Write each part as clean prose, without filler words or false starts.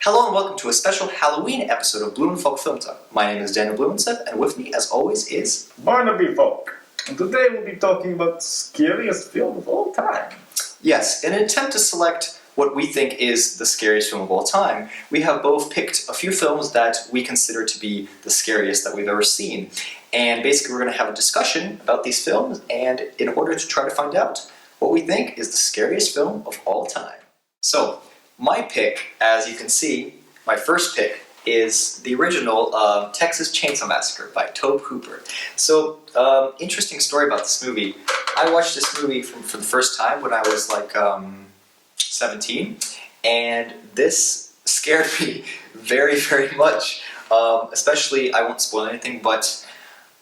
Hello and welcome to a special Halloween episode of Blumensev and Barnaby Film Talk. My name is Daniel Blumensev, and with me, as always, is Barnaby Falck. And today we'll be talking about the scariest film of all time. Yes, in an attempt to select what we think is the scariest film of all time, we have both picked a few films that we consider to be the scariest that we've ever seen. And basically we're going to have a discussion about these films, and in order to try to find out what we think is the scariest film of all time. So, my pick, as you can see, my first pick, is the original Texas Chainsaw Massacre by Tobe Hooper. So, interesting story about this movie. I watched this movie for the first time when I was like 17, and this scared me very, very much. Especially, I won't spoil anything, but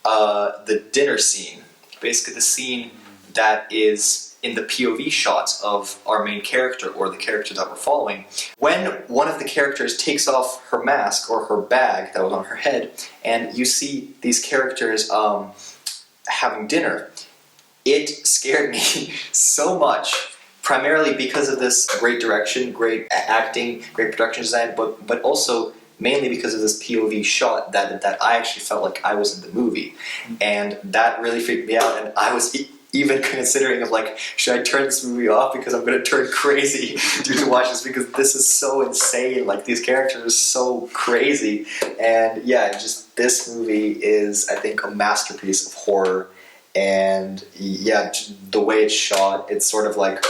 the dinner scene. Basically the scene that is in the POV shot of our main character, or the character that we're following. When one of the characters takes off her mask, or her bag that was on her head, and you see these characters having dinner, it scared me so much, primarily because of this great direction, great acting, great production design, but also mainly because of this POV shot that I actually felt like I was in the movie. And that really freaked me out, and I was even considering of like, should I turn this movie off because I'm going to turn crazy due to watch this, because this is so insane, like these characters are so crazy. And yeah, just this movie is, I think, a masterpiece of horror. And yeah, the way it's shot, it's sort of like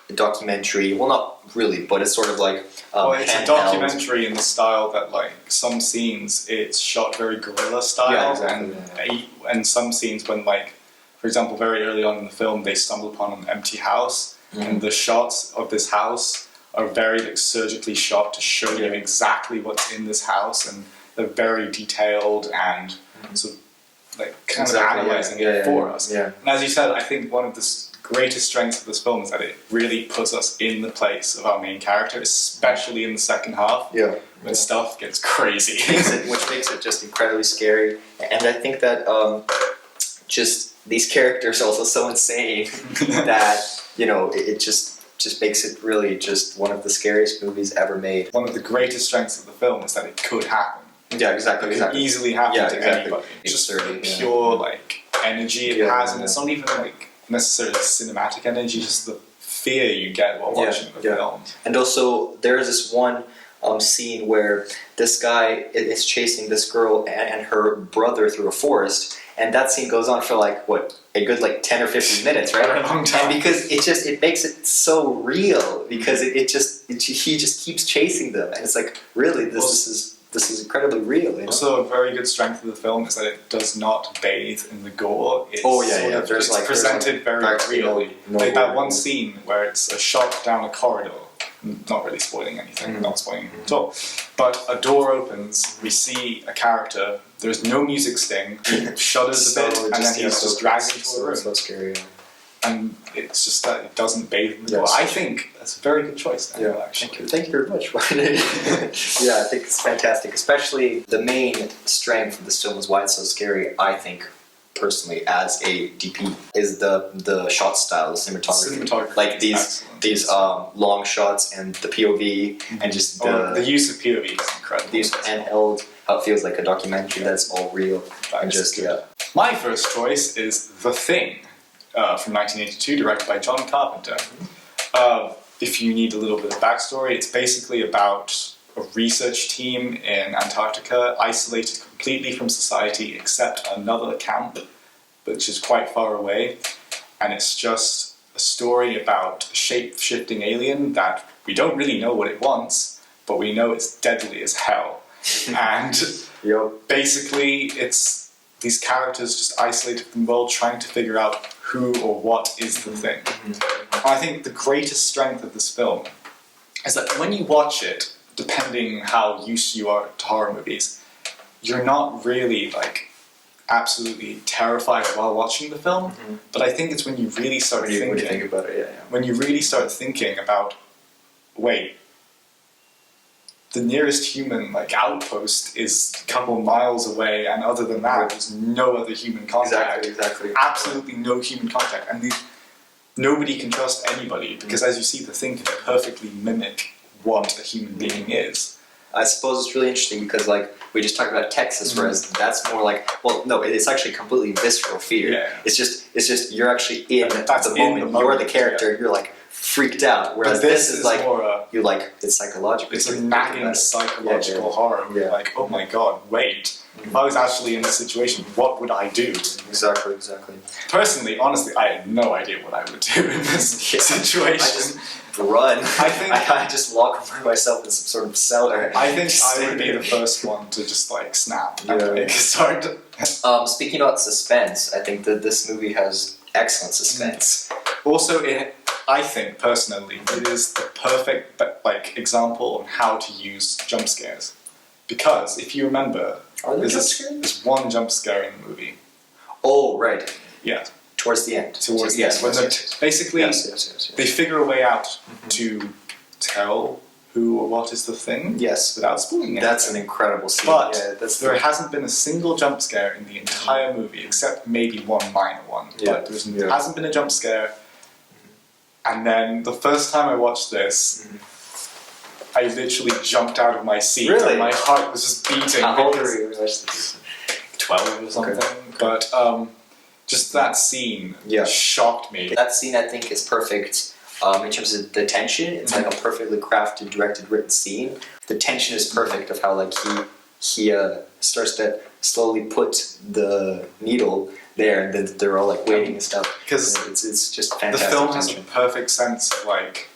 a documentary, well not really, but it's sort of like well, it's a documentary in the style that, like, some scenes it's shot very guerrilla style, yeah, exactly, and some scenes when, like, for example, very early on in the film, they stumble upon an empty house, and the shots of this house are very, like, surgically shot to show you exactly what's in this house, and they're very detailed and sort of, like, kind of analysing it for us. Yeah. And as you said, I think one of the greatest strengths of this film is that it really puts us in the place of our main character, especially in the second half, when stuff gets crazy. Which makes it just incredibly scary. And I think that just these characters are also so insane that, you know, it just makes it really just one of the scariest movies ever made. One of the greatest strengths of the film is that it could happen. Yeah, exactly. It could easily happen to anybody. It's just the pure like energy it has, and it's not even like necessarily cinematic energy, just the fear you get while watching the film. And also, there is this one scene where this guy is chasing this girl and her brother through a forest, and that scene goes on for like, what, a good like 10 or 15 minutes, right? A long time. And because it makes it so real, because he just keeps chasing them, and it's like, really, this is incredibly real. You know? Also, a very good strength of the film is that it does not bathe in the gore. It's It's presented very really. Like that one scene where it's a shot down a corridor. Not really spoiling anything, not spoiling anything at all. But a door opens, we see a character, there's no music sting, he shudders a bit, and then he's just dragged into a room. So scary. And it's just that it doesn't bathe in the gore. I think that's a very good choice, Daniel, actually. Thank you very much. Yeah, I think it's fantastic. Especially the main strength of this film is why it's so scary, I think, personally, as a DP, is the shot style, the cinematography. Like these long shots and the POV, and just the use of POV is incredible. The use of handheld, how it feels like a documentary that's all real. And just My first choice is The Thing, from 1982, directed by John Carpenter. If you need a little bit of backstory, it's basically about a research team in Antarctica, isolated completely from society except another camp, which is quite far away, and it's just a story about a shape-shifting alien that we don't really know what it wants, but we know it's deadly as hell. And basically it's these characters just isolated from the world trying to figure out who or what is the thing. And I think the greatest strength of this film is that when you watch it, depending how used you are to horror movies, you're not really like absolutely terrified while watching the film. But I think it's when you really start thinking. When you think about it, when you really start thinking about, wait, the nearest human like outpost is a couple miles away, and other than that, there's no other human contact. Exactly. Absolutely no human contact, and nobody can trust anybody because, as you see, the thing can perfectly mimic what a human being is. I suppose it's really interesting because like we just talked about Texas, whereas that's more like, well, no, it's actually completely visceral fear. Yeah. It's just you're actually in That's the in moment. the You're the moment, character. You're like freaked out. Whereas But this is like more you're like it's psychological. it's a You're nagging thinking about it. psychological Yeah. horror. Where Yeah. you're like, oh my god, wait. If I was actually in this situation, what would I do? Exactly. Personally, honestly, I had no idea what I would do in this situation. I just run. I think- I just lock myself in some sort of cellar. I think Just I would be stay the first one to just like snap Yeah. and start. Speaking about suspense, I think that this movie has excellent suspense. Also, I think personally, it is the perfect like example on how to use jump scares. Because if you remember, Are there jump there's scares? one jump scare in the movie. Oh, right. Yeah, Towards the end. towards the yes, end. When yes, the- yes, yes. basically Yes. they figure a way out to tell who or what is the thing Yes. without spoiling it. That's an incredible scene. But yeah, that's there hasn't been a single jump scare in the entire movie, except maybe one minor one. Yeah. But there hasn't been a jump scare. And then the first time I watched this, I literally jumped out of my seat. Really? And my heart was just beating. How old because- were you when you watched this? 12 or something. But just that scene Yeah. shocked me. That scene, I think, is perfect in terms of the tension. It's like a perfectly crafted, directed, written scene. The tension is perfect of how like he starts to slowly put the needle there, and then they're all like waiting and stuff. Because It's just the fantastic. film has a tension. perfect sense of like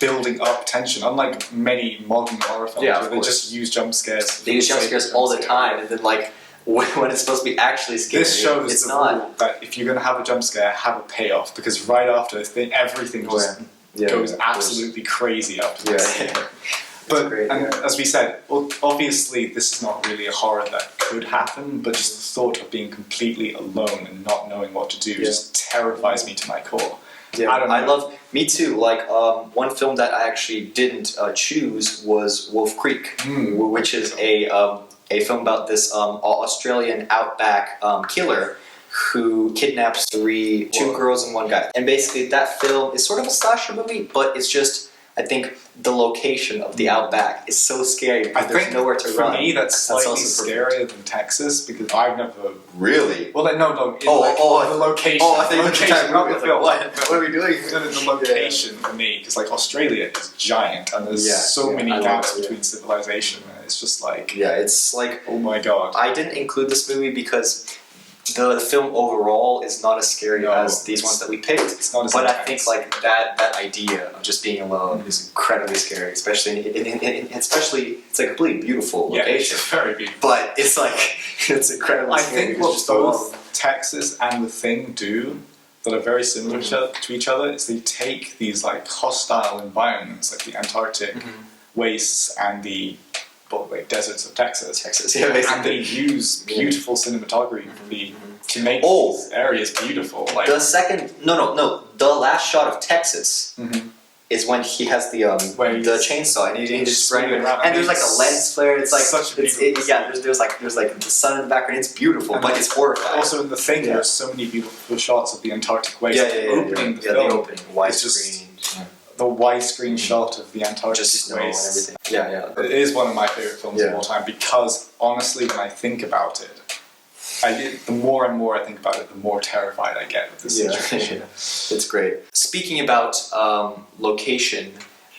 building up tension, unlike many modern horror films Yeah, of where they course. just use jump scares. They use jump scares all the time, and then like when it's supposed to be actually scary, This shows it's the not. rule that if you're going to have a jump scare, have a payoff, because right after everything just goes absolutely crazy after this. Yeah. But great, and yeah. as we said, obviously this is not really a horror that could happen, but just the thought of being completely alone and not knowing what to do just terrifies me to my core. Yeah, I don't know. love. Me too. Like one film that I actually didn't choose was Wolf Creek, which is a film about this Australian outback killer who kidnaps two girls and one guy. And basically, that film is sort of a slasher movie, but it's just I think the location of the outback is so scary because I there's think nowhere to for run. me that's slightly also scarier than Texas, because I've never. Really? Well, no, the location. Oh, I think location, not the film. What are we doing? The location for me, because like Australia is giant, and there's so many I love gaps it, between civilization, and it's just like, Yeah, it's like oh my god. I didn't include this movie because the film overall is not as scary as these ones that we picked. It's not as But I intense. think like that idea of just being alone is incredibly scary, especially especially it's a completely beautiful Yeah, location. it's very beautiful. But it's like it's incredibly I scary. think because what just alone. both Texas and The Thing do that are very similar to each other is they take these like hostile environments, like the Antarctic wastes and the deserts of Texas, Yeah, and basically. they use beautiful cinematography to make Oh. these areas beautiful. Like The second no, the last shot of Texas is when he has the Where the he's chainsaw and he just swinging running around. and there's like a It's lens flare. It's like such a it's, beautiful there's like the sun in the background. It's beautiful, And but it's horrifying. also in The Thing, Yeah. there's so many beautiful shots of the Antarctic waste opening the the film. opening, wide It's just screen, the widescreen shot of the Antarctic just snow and waste. everything. Yeah. It is one of my favorite films of Yeah. all time, because honestly, when I think about it, the more and more I think about it, the more terrified I get with this situation. It's great. Speaking about location,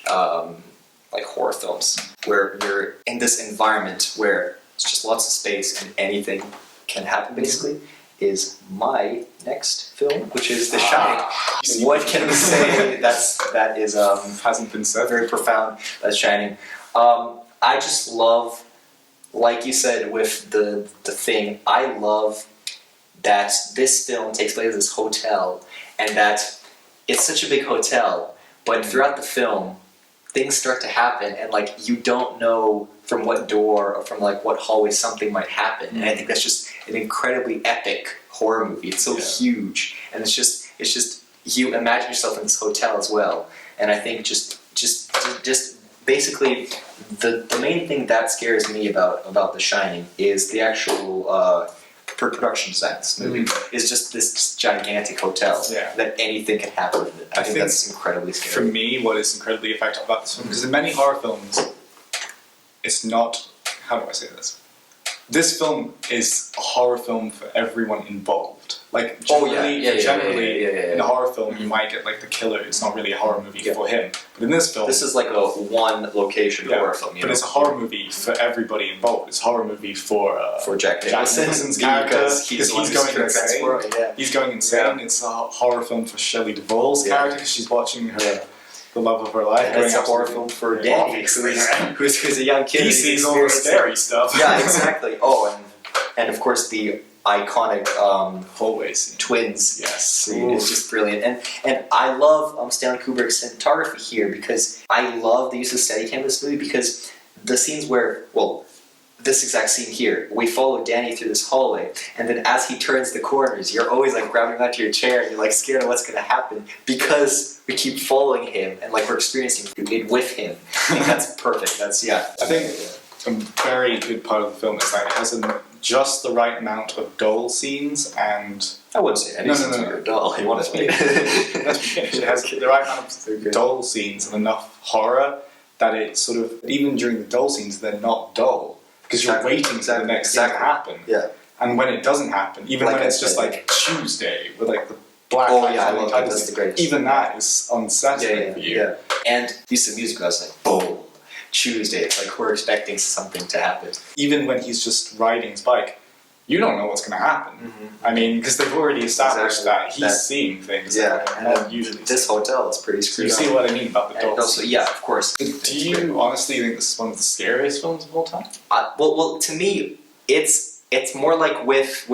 like horror films, where you're in this environment where it's just lots of space and anything can happen, basically, is my next film, which is The Shining. What can we say? That is Hasn't been said. very profound. That's Shining. I just love, like you said with the Thing, I love that this film takes place at this hotel, and that it's such a big hotel, but throughout the film, things start to happen, and like you don't know from what door or from like what hallway something might happen, and I think that's just an incredibly epic horror movie. It's so huge, and it's just you imagine yourself in this hotel as well, and I think just basically the main thing that scares me about The Shining is the actual production design of this movie. Is just this gigantic hotel that anything can happen in it. I think that's incredibly For scary. me, what is incredibly effective about this film, because in many horror films, it's not. How do I say this? This film is a horror film for everyone involved. Like generally, in a horror film, you might get like the killer. It's not really a horror movie for him. But in this film, this is like a one location horror film. But it's a horror movie for everybody involved. It's a horror movie for Jack Nicholson's character because he's going insane. Yeah. He's going insane. Yeah. It's a horror film for Shelley Duvall's character because she's watching her. The love of her life. And it's a horror film for Danny, who's a young kid. He sees all the scary stuff. Yeah, exactly. Oh, and of course the iconic hallway scene. Twins scene Ooh. is just brilliant. And I love Stanley Kubrick's cinematography here because I love the use of Steadicam in this movie because the scenes where, well, this exact scene here, we follow Danny through this hallway, and then as he turns the corners, you're always like grabbing onto your chair and you're like scared of what's going to happen because we keep following him and like we're experiencing it with him. I think that's perfect. That's I think a very good part of the film is that it has just the right amount of dull scenes and. I wouldn't say any scenes are dull. You want to Let's be finished. It has the right amount of dull scenes and enough horror that it sort of, even during the dull scenes, they're not dull. Because you're waiting for the next thing to happen. Yeah. And when it doesn't happen, even like when it's just like Tuesday with like the black I love that. That's the greatest. even that is unsettling for you. Yeah. And use of music, I was like, boom, Tuesday. It's like we're expecting something to happen. Even when he's just riding his bike, you don't know what's going to happen. Mm-hmm. I mean, because they've already established that he's seeing things. And usually this hotel is pretty screwed up. You see what I mean about the dolls? Also, yeah, of course. Do you honestly think this is one of the scariest films of all time? Well, to me, it's more like with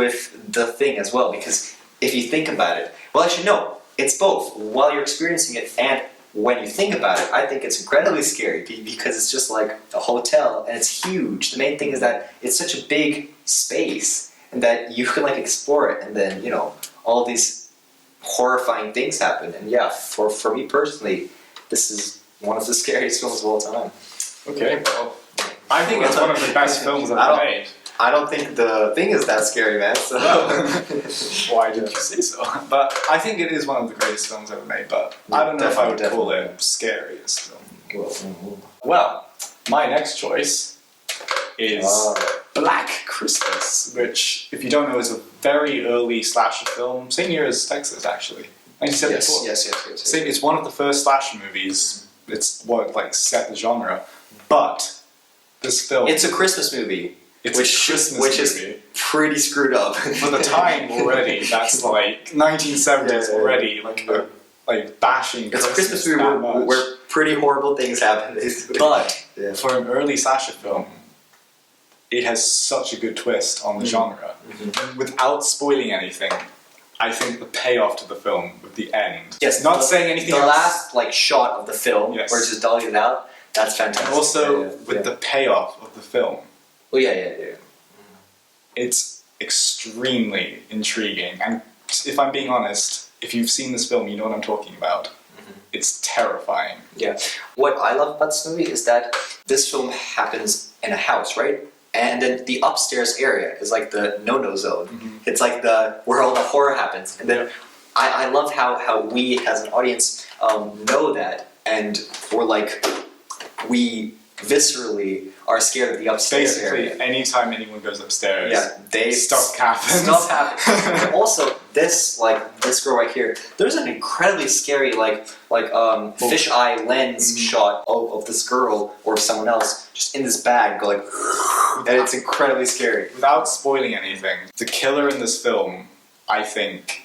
The Thing as well, because if you think about it, well, actually, no, it's both. While you're experiencing it and when you think about it, I think it's incredibly scary because it's just like a hotel and it's huge. The main thing is that it's such a big space and that you can like explore it, and then all these horrifying things happen. And yeah, for me personally, this is one of the scariest films of all time. Okay, well, I think it's one of the best films ever made. I don't think The Thing is that scary, man. So. Why did you say so? But I think it is one of the greatest films ever made, but I don't know if I would call it scariest film. Well, my next choice is Black Christmas, which, if you don't know, is a very early slasher film, same year as Texas, actually. 1974. Yes. It's one of the first slasher movies. It's what set the genre, but this film. It's a Christmas movie. Which is pretty screwed up for the time already. That's like 1970s already, like bashing. It's a Christmas movie where pretty horrible things happen. But for an early slasher film, it has such a good twist on the genre. Mm-hmm. Without spoiling anything, I think the payoff to the film with the end. Yes, not saying anything. The else. last shot of the film, where it's just dolling it out. That's fantastic. And also with the payoff of the film. Oh yeah. It's extremely intriguing, and if I'm being honest, if you've seen this film, you know what I'm talking about. Mm-hmm. It's terrifying. Yeah. What I love about this movie is that this film happens in a house, right? And then the upstairs area is like the no-no zone. Mm-hmm. It's like where all the horror happens. And then I love how we as an audience know that, and we viscerally are scared of the upstairs area. Basically, anytime anyone goes upstairs, stuff happens. Stuff happens. Also, this girl right here, there's an incredibly scary fisheye lens shot of this girl or someone else just in this bag going, and it's incredibly scary. Without spoiling anything, the killer in this film, I think,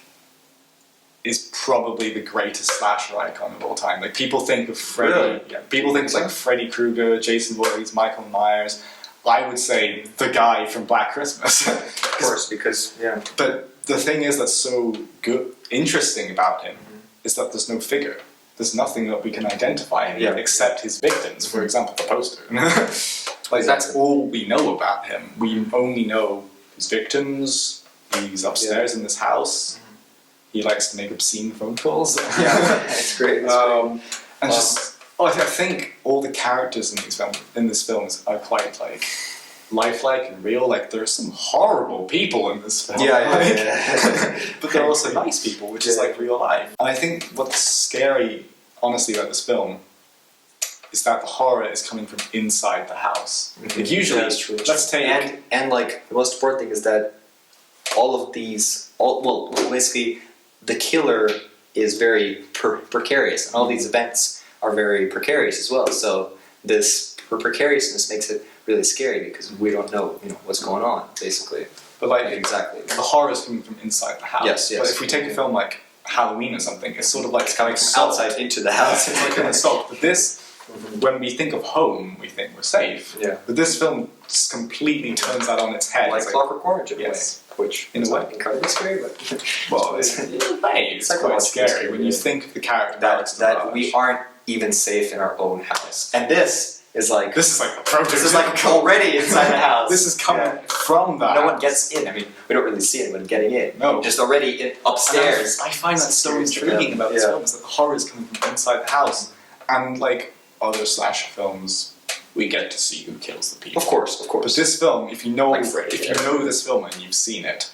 is probably the greatest slasher icon of all time. Like, people think of Freddy. Really? Yeah, people think of Freddy Krueger, Jason Voorhees, Michael Myers. I would say the guy from Black Christmas. Of course, because But the thing is that's so interesting about him is that there's no figure. There's nothing that we can identify him except his victims. For example, the poster. That's all we know about him. We only know his victims. He's upstairs in this house. He likes to make obscene phone calls. It's great. I think all the characters in this film are quite lifelike and real. Like, there are some horrible people in this film. But they're also nice people, which is like real life. And I think what's scary, honestly, about this film is that the horror is coming from inside the house. Like usually, Yeah, that's true. let's take And like the most important thing is that all of these, basically, the killer is very precarious, and all these events are very precarious as well. So this precariousness makes it really scary because we don't know, what's going on, basically. but like Exactly. the horror is coming from inside the house. Yes, yes. But if we take a film like Halloween or something, it's sort of like It's coming from assault. outside into the It's house. like an assault. But this, when we think of home, we think we're safe. Yeah. But this film just completely turns that on its head. Like It's Clockwork Orange, in a Yes. way. Which In a is way. not incredibly scary, but well, it's quite Psychologically scary scary, when you yeah. think of the character. that we aren't even safe in our own house. And this is like This is like the prototype. this is like already inside the house. This is coming Yeah. from the No house. one gets in. I mean, we don't really see anyone getting in. No. Just already upstairs. I find that so Scary to intriguing them. about this Yeah. film is that the horror is coming from inside the house. And like other slasher films, we get to see who kills the people. Of course. But this film, if you know Like Freddy, if you yeah. know this film and you've seen it,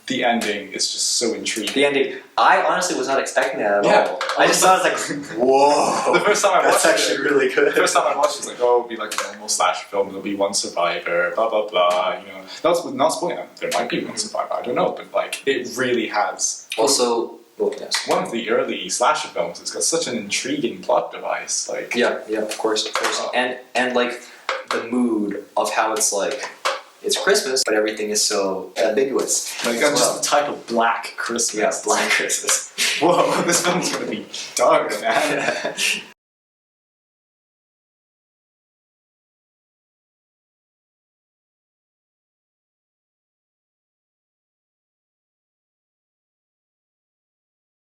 the ending is just so intriguing. The ending. I honestly was not expecting that at Yeah. all. I just thought it was like, whoa. The first time I That's watched actually it, really good. the first time I watched it, it's like, oh, it'll be like a normal slasher film. There'll be one survivor, blah blah blah. Not spoiling that. There might be one survivor. I don't know, but like, it really has. Also, yes. One of the early slasher films. It's got such an intriguing plot device. Like, Yeah, of course. And like the mood of how it's like, it's Christmas, but everything is so ambiguous. like as just well. the title, Black Christmas. Yeah, Black Christmas. Whoa, this film's gonna be dark, man.